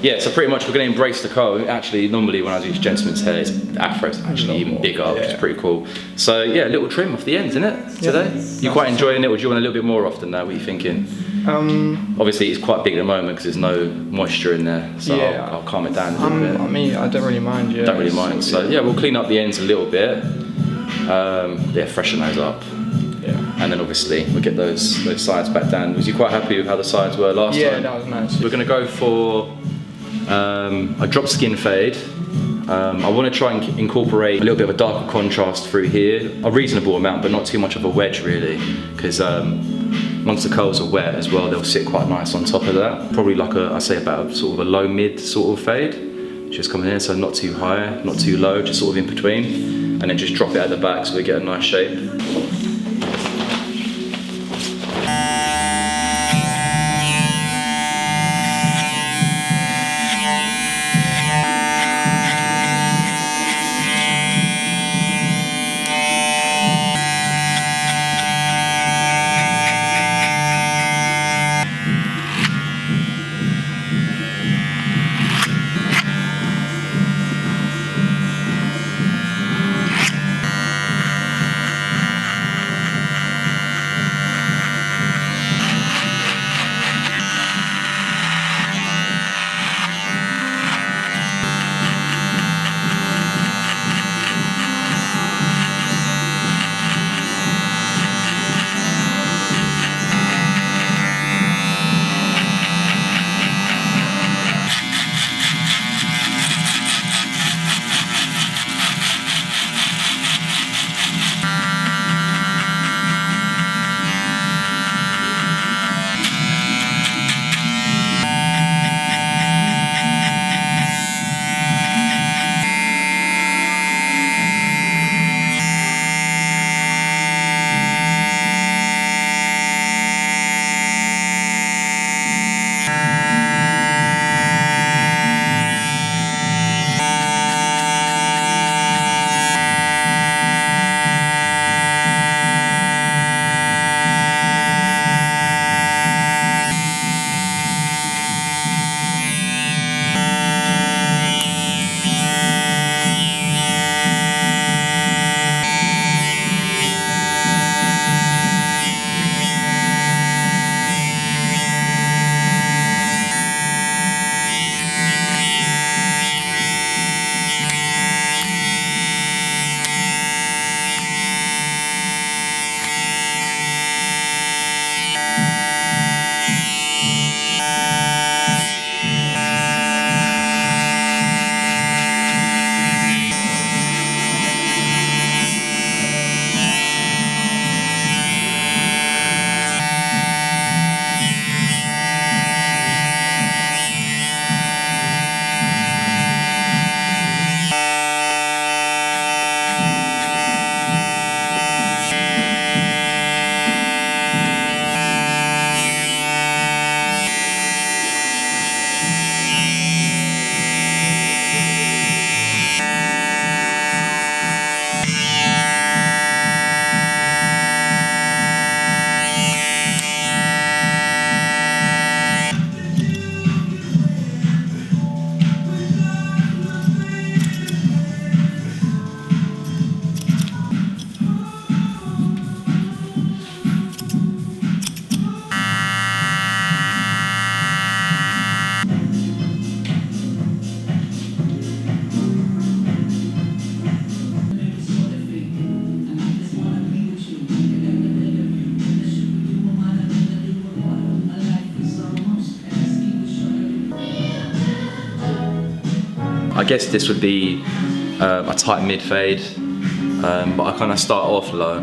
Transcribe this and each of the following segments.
Yeah, so pretty much we're going to embrace the curl. Actually, normally when I do gentleman's hair, the afro's actually even bigger, which is pretty cool. So yeah, a little trim off the ends, isn't it, today? You quite enjoying it, or do you want a little bit more often now? What are you thinking? Obviously it's quite big at the moment because there's no moisture in there, so yeah, I'll calm it down a little bit. I mean, I don't really mind. Yeah, don't really mind. So yeah, we'll clean up the ends a little bit. Yeah, freshen those up. Yeah. And then obviously we'll get those sides back down. Was you quite happy with how the sides were last time? Yeah, that was nice. We're going to go for a drop skin fade. I want to try and incorporate a little bit of a darker contrast through here, a reasonable amount, but not too much of a wedge really, because once the curls are wet as well, they'll sit quite nice on top of that. Probably like I say about sort of a low mid sort of fade, just coming in, so not too high, not too low, just sort of in between, and then just drop it at the back so we get a nice shape. I guess this would be a tight mid fade, but I kind of start off low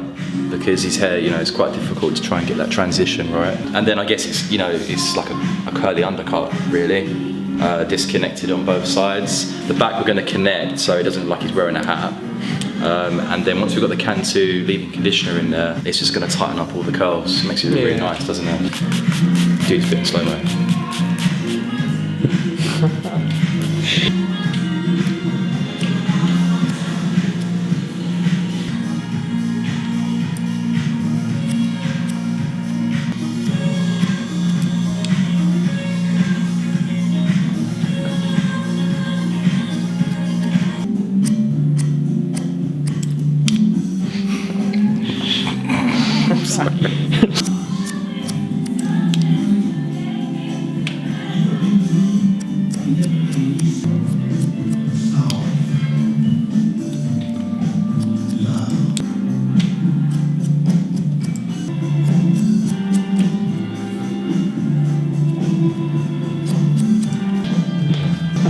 because his hair, you know, it's quite difficult to try and get that transition right. And then I guess it's, you know, it's like a curly undercut really, disconnected on both sides. The back we're going to connect so it doesn't look like he's wearing a hat. And then once we've got the Cantu leave-in conditioner in there, it's just going to tighten up all the curls. Makes it look really nice, doesn't it? Dude's a bit in slow-mo. And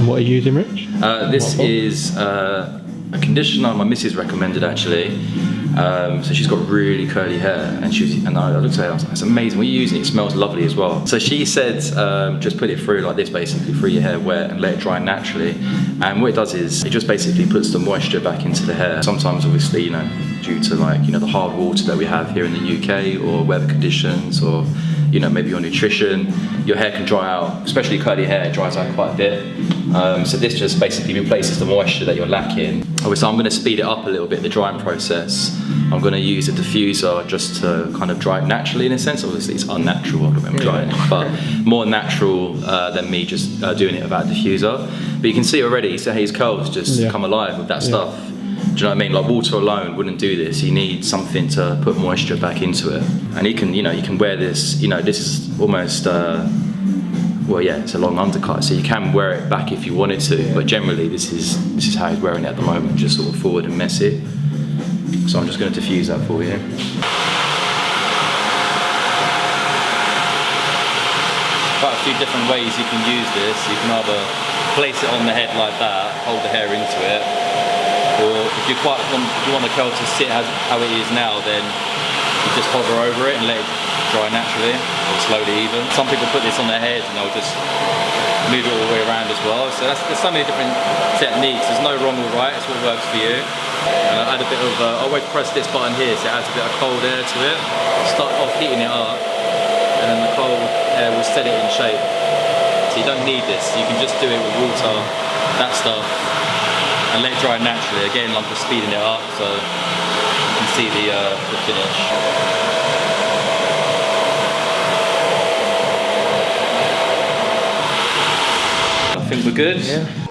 what are you using, Rich? This is a conditioner my missus recommended actually. So she's got really curly hair, and I looked at her, I was like, it's amazing, what are you using? It smells lovely as well. So she said, just put it through like this basically, through your hair wet and let it dry naturally. And what it does is, it just basically puts the moisture back into the hair. Sometimes obviously, you know, due to like, you know, the hard water that we have here in the UK, or weather conditions, or, you know, maybe your nutrition, your hair can dry out, especially curly hair, it dries out quite a bit. So this just basically replaces the moisture that you're lacking. Obviously I'm going to speed it up a little bit, the drying process. I'm going to use a diffuser just to kind of dry it naturally in a sense. Obviously it's unnatural when I'm drying it, but more natural than me just doing it without a diffuser. But you can see already his curls just come alive with that stuff. Do you know what I mean? Like water alone wouldn't do this. You need something to put moisture back into it. And you can wear this, you know, this is almost, well, yeah, it's a long undercut, so you can wear it back if you wanted to, but generally this is how he's wearing it at the moment, just sort of forward and messy. So I'm just going to diffuse that for you. Quite a few different ways you can use this. You can either place it on the head like that, hold the hair into it, or if you want the curl to sit how it is now, then you just hover over it and let it dry naturally, or slowly even. Some people put this on their head and they'll just move it all the way around as well. So there's so many different techniques. There's no wrong or right, it's what works for you. And I add a bit of, I always press this button here so it adds a bit of cold air to it. Start off heating it up, and then the cold air will set it in shape. So you don't need this, you can just do it with water, that stuff, and let it dry naturally. Again, I'm just speeding it up so you can see the finish. I think we're good. Yeah.